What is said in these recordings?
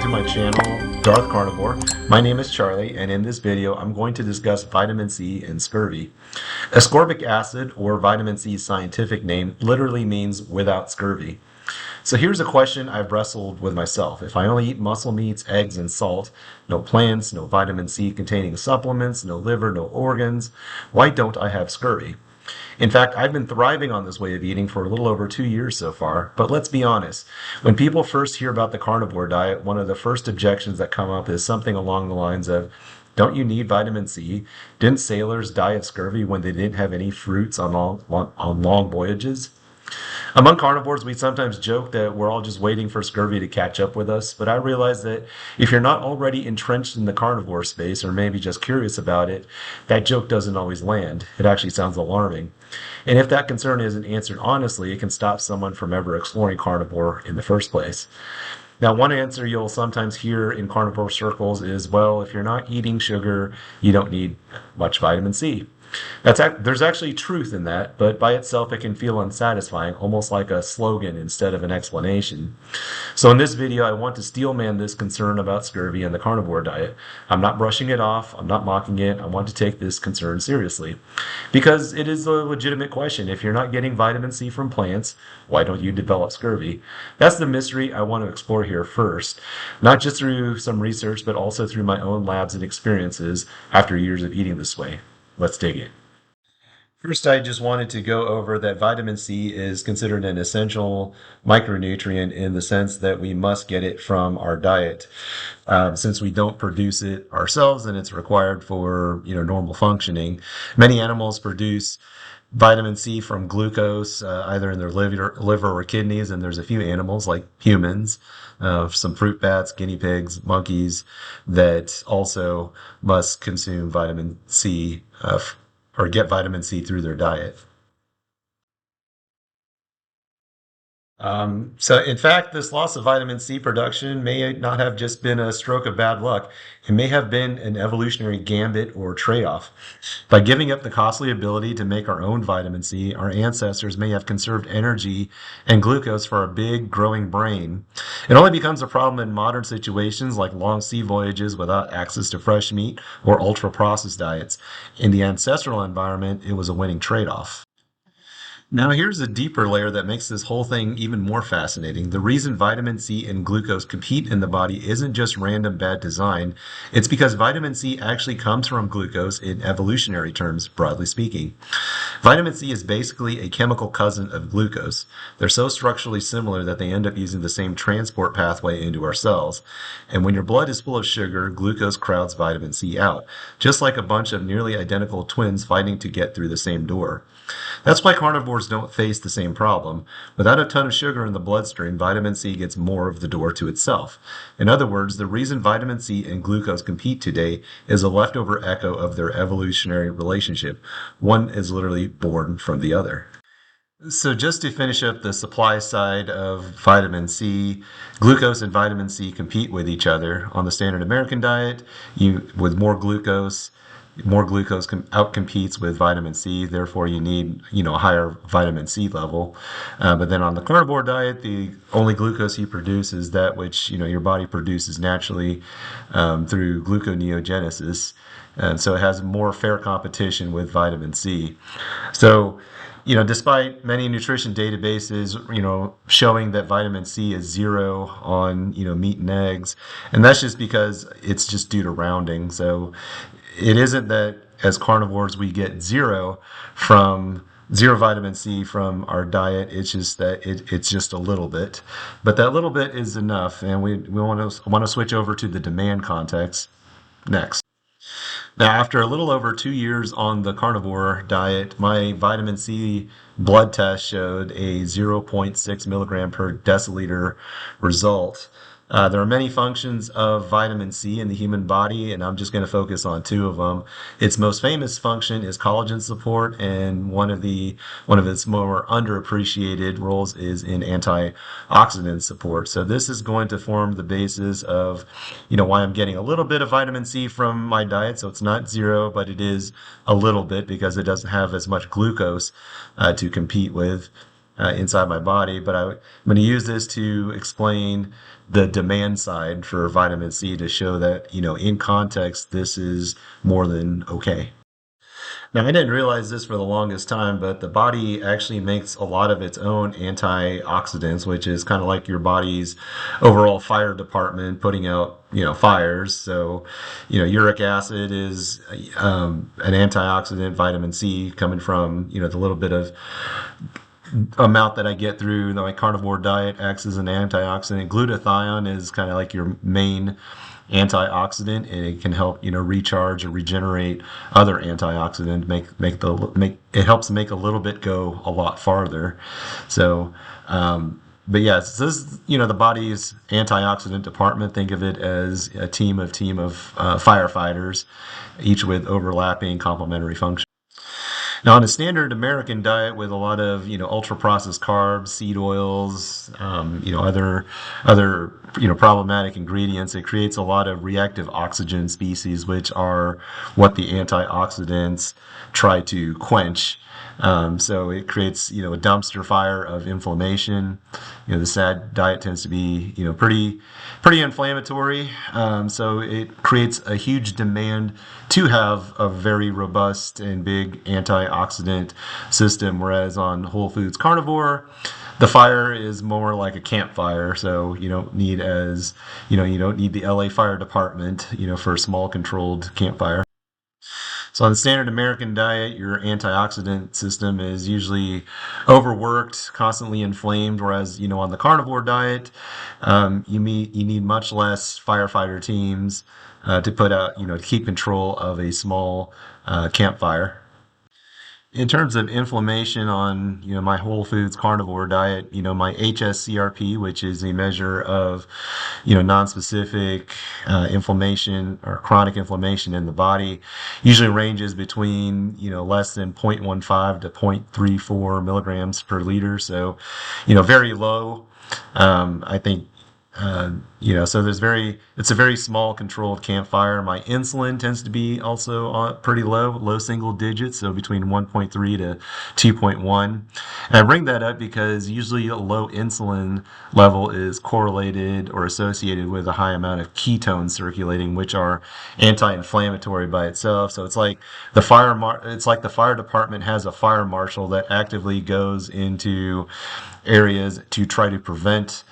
to my channel, Darth Carnivore. My name is Charlie, and in this video, I'm going to discuss vitamin C and scurvy. Ascorbic acid, or vitamin C's scientific name, literally means without scurvy. So here's a question I've wrestled with myself. If I only eat muscle meats, eggs, and salt, no plants, no vitamin C containing supplements, no liver, no organs, why don't I have scurvy? In fact, I've been thriving on this way of eating for a little over 2 years so far, but let's be honest. When people first hear about the carnivore diet, one of the first objections that come up is something along the lines of, don't you need vitamin C? Didn't sailors die of scurvy when they didn't have any fruits on long voyages? Among carnivores, we sometimes joke that we're all just waiting for scurvy to catch up with us, but I realize that if you're not already entrenched in the carnivore space, or maybe just curious about it, that joke doesn't always land. It actually sounds alarming. And if that concern isn't answered honestly, it can stop someone from ever exploring carnivore in the first place. Now, one answer you'll sometimes hear in carnivore circles is, well, if you're not eating sugar, you don't need much vitamin C. There's actually truth in that, but by itself it can feel unsatisfying, almost like a slogan instead of an explanation. So in this video, I want to steelman this concern about scurvy and the carnivore diet. I'm not brushing it off, I'm not mocking it, I want to take this concern seriously. Because it is a legitimate question. If you're not getting vitamin C from plants, why don't you develop scurvy? That's the mystery I want to explore here first, not just through some research, but also through my own labs and experiences after years of eating this way. Let's dig in. First, I just wanted to go over that vitamin C is considered an essential micronutrient in the sense that we must get it from our diet. Since we don't produce it ourselves and it's required for normal functioning, many animals produce vitamin C from glucose, either in their liver or kidneys, and there's a few animals like humans, some fruit bats, guinea pigs, monkeys, that also must consume vitamin C or get vitamin C through their diet. So in fact, this loss of vitamin C production may not have just been a stroke of bad luck. It may have been an evolutionary gambit or trade-off. By giving up the costly ability to make our own vitamin C, our ancestors may have conserved energy and glucose for our big, growing brain. It only becomes a problem in modern situations like long sea voyages without access to fresh meat or ultra-processed diets. In the ancestral environment, it was a winning trade-off. Now, here's a deeper layer that makes this whole thing even more fascinating. The reason vitamin C and glucose compete in the body isn't just random bad design. It's because vitamin C actually comes from glucose in evolutionary terms, broadly speaking. Vitamin C is basically a chemical cousin of glucose. They're so structurally similar that they end up using the same transport pathway into our cells. And when your blood is full of sugar, glucose crowds vitamin C out, just like a bunch of nearly identical twins fighting to get through the same door. That's why carnivores don't face the same problem. Without a ton of sugar in the bloodstream, vitamin C gets more of the door to itself. In other words, the reason vitamin C and glucose compete today is a leftover echo of their evolutionary relationship. One is literally born from the other. So just to finish up the supply side of vitamin C, glucose and vitamin C compete with each other. On the standard American diet, with more glucose outcompetes with vitamin C, therefore you need a higher vitamin C level. But then on the carnivore diet, the only glucose you produce is that which your body produces naturally through gluconeogenesis, and so it has more fair competition with vitamin C. So despite many nutrition databases, showing that vitamin C is zero on, meat and eggs, and that's just because it's just due to rounding. So it isn't that as carnivores we get zero vitamin C from our diet. It's just that it's just a little bit, but that little bit is enough. And we want to switch over to the demand context next. Now, after a little over 2 years on the carnivore diet, my vitamin C blood test showed a 0.6 milligram per deciliter result. There are many functions of vitamin C in the human body, and I'm just going to focus on two of them. Its most famous function is collagen support, and one of its more underappreciated roles is in antioxidant support. So this is going to form the basis of, why I'm getting a little bit of vitamin C from my diet. So it's not zero, but it is a little bit because it doesn't have as much glucose to compete with. inside my body. But I'm going to use this to explain the demand side for vitamin C to show that, in context, this is more than okay. Now, I didn't realize this for the longest time, but the body actually makes a lot of its own antioxidants, which is kind of like your body's overall fire department putting out, fires. So, uric acid is an antioxidant, vitamin C coming from, the little bit of amount that I get through my carnivore diet acts as an antioxidant. Glutathione is kind of like your main antioxidant, and it can help recharge or regenerate other antioxidants. Make it helps make a little bit go a lot farther. So. But yes, this is the body's antioxidant department. Think of it as a team of firefighters, each with overlapping complementary functions. Now, on a standard American diet with a lot of ultra processed carbs, seed oils, other problematic ingredients, it creates a lot of reactive oxygen species, which are what the antioxidants try to quench. So it creates a dumpster fire of inflammation. The SAD diet tends to be pretty inflammatory. So it creates a huge demand to have a very robust and big antioxidant system, whereas on whole foods carnivore, the fire is more like a campfire. So you don't need the LA fire department, for a small controlled campfire. So on the standard American diet, your antioxidant system is usually overworked, constantly inflamed, whereas on the carnivore diet, you need much less firefighter teams to put out to keep control of a small campfire. In terms of inflammation on my whole foods carnivore diet, my HSCRP, which is a measure of non-specific inflammation or chronic inflammation in the body, usually ranges between less than 0.15 to 0.34 milligrams per liter. So very low. I think so it's a very small controlled campfire. My insulin tends to be also pretty low single digits, so between 1.3 to 2.1. And I bring that up because usually a low insulin level is correlated or associated with a high amount of ketones circulating, which are anti-inflammatory by itself. So it's like the fire department has a fire marshal that actively goes into areas to try to prevent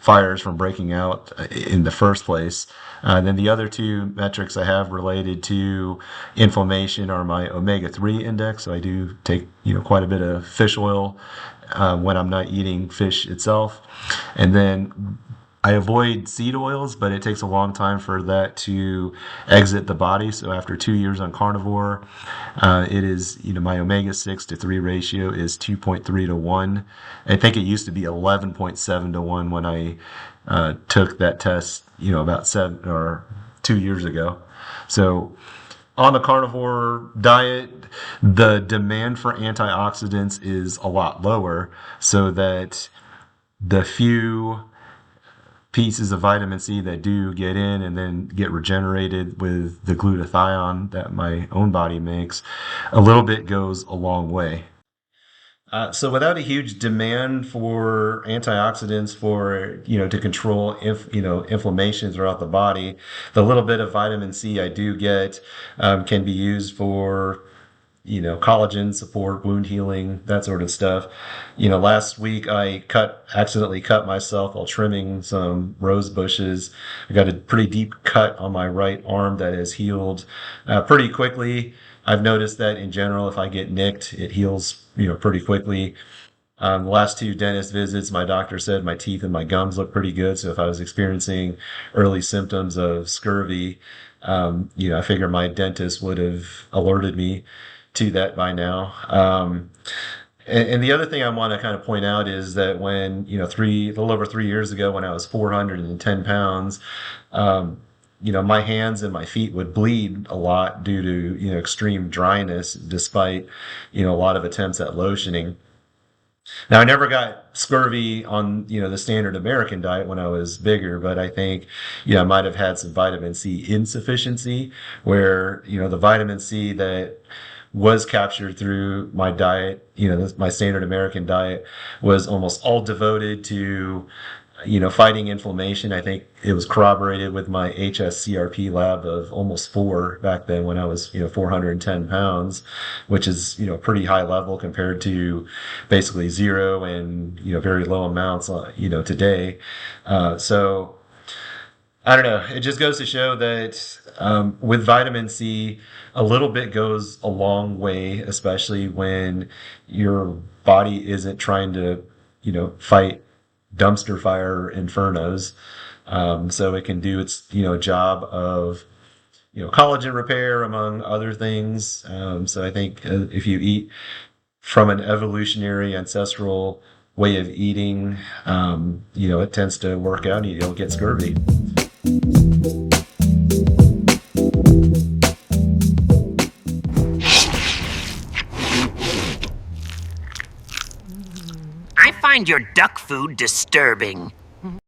fires from breaking out in the first place. Then the other two metrics I have related to inflammation are my omega-3 index. So I do take quite a bit of fish oil when I'm not eating fish itself, and then I avoid seed oils, but it takes a long time for that to exit the body. So after 2 years on carnivore, it is, my omega-6 to 3 ratio is 2.3 to 1. I think it used to be 11.7 to 1 when I took that test, about 2 years ago. So on the carnivore diet, the demand for antioxidants is a lot lower, so that the few pieces of vitamin C that do get in and then get regenerated with the glutathione that my own body makes, a little bit goes a long way. So without a huge demand for antioxidants for to control inflammation throughout the body, the little bit of vitamin C I do get can be used for collagen support, wound healing, that sort of stuff. Last week I accidentally cut myself while trimming some rose bushes. I got a pretty deep cut on my right arm that has healed pretty quickly. I've noticed that in general, if I get nicked, it heals, pretty quickly. The last two dentist visits, my doctor said my teeth and my gums look pretty good. So if I was experiencing early symptoms of scurvy, I figure my dentist would have alerted me to that by now. And the other thing I want to kind of point out is that when, a little over 3 years ago, when I was 410 pounds, my hands and my feet would bleed a lot due to, extreme dryness, despite, a lot of attempts at lotioning. Now, I never got scurvy on, the standard American diet when I was bigger, but I think, I might have had some vitamin C insufficiency where, the vitamin C that was captured through my diet. My standard American diet was almost all devoted to fighting inflammation. I think it was corroborated with my HSCRP lab of almost 4 back then when I was, 410 pounds, which is, pretty high level compared to basically zero and, very low amounts, today. So I don't know. It just goes to show that with vitamin C, a little bit goes a long way, especially when your body isn't trying to, fight dumpster fire infernos. So it can do its, job of, collagen repair, among other things. So I think if you eat from an evolutionary ancestral way of eating, it tends to work out and you don't get scurvy. I find your duck food disturbing.